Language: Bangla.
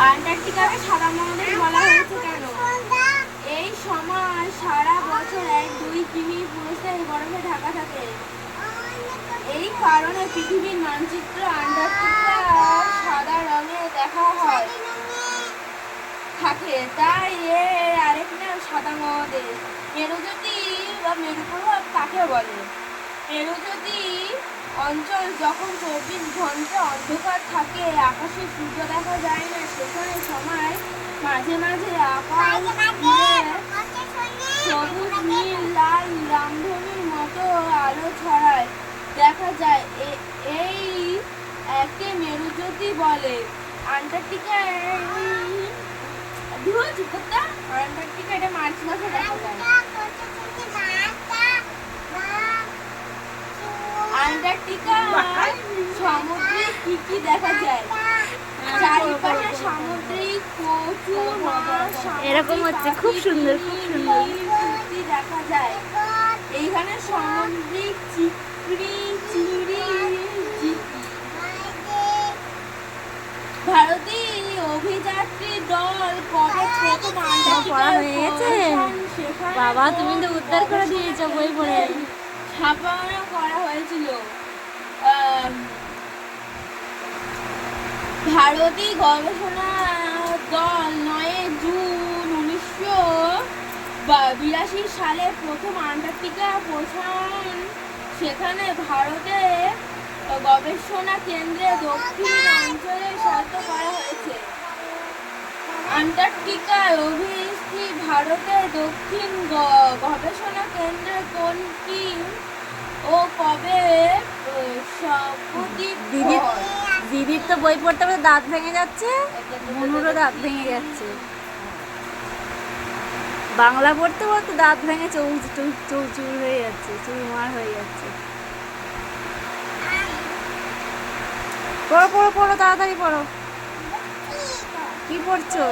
আন্টার্কটিকাকে সাদা মহাদেশ বলা হয়েছে কেন? এই সময় সারা বছর 1-2 কিমি পুরুষের বরফে ঢাকা থাকে। এই কারণে পৃথিবীর মানচিত্র আন্টার্কটিকা সাদা রঙে দেখা হয় থাকে, তাই এর আরেক নাম সাদা মহাদেশ। মেরুজ্যোতি বা মেরুপ্রভাব কাকে বলে? মেরুজ্যোতি অঞ্চল যখন 24 ঘন্টা অন্ধকার থাকে, আকাশে সূর্য দেখা যায় না, সেখানে সময় মাঝে মাঝে আকাশ সবুজ নীল লাল রামধনুর মতো আলো ছড়ায় দেখা যায়, এই একে মেরুজ্যোতি বলে। আন্টার্কটিকায় আন্টার্কটিকা এটা মার্চ মাসে দেখা যায়। আন্টার্কটিকায় সমুদ্রে কি কি দেখা যায়? চারিপাশে সামুদ্রিক প্রচুর মাছ, এরকম হচ্ছে, খুব সুন্দর, খুব সুন্দর দেখা যায়। এইখানে সামুদ্রিক চিংড়ি জিপি। ভারতীয় অভিযাত্রী দল কবে প্রথম পড়া হয়ে গেছে? বাবা, তুমি তো উদ্ধার করে দিয়েছো বই পড়ে। ছাপানো করা হয়েছিল। ভারতীয় গবেষণা দল 9 জুন 1982 সালে প্রথম আন্টার্কটিকা পৌঁছান। সেখানে ভারতের গবেষণা কেন্দ্রে দক্ষিণ অঞ্চলে সাহিত্য করা হয়েছে। আন্টার্কটিকায় অবস্থিত ভারতের দক্ষিণ গবেষণা কেন্দ্রে কোনটি ও কবে দিদির তো বই পড়তে পড়তে দাঁত ভেঙে যাচ্ছে, মনুরও দাঁত ভেঙে যাচ্ছে। বাংলা পড়তে পড়তে দাঁত ভেঙে চৌচুর হয়ে যাচ্ছে, চুরমার হয়ে যাচ্ছে। পড়ো পড়ো পড়ো, তাড়াতাড়ি পড়ো। কি পড়ছো?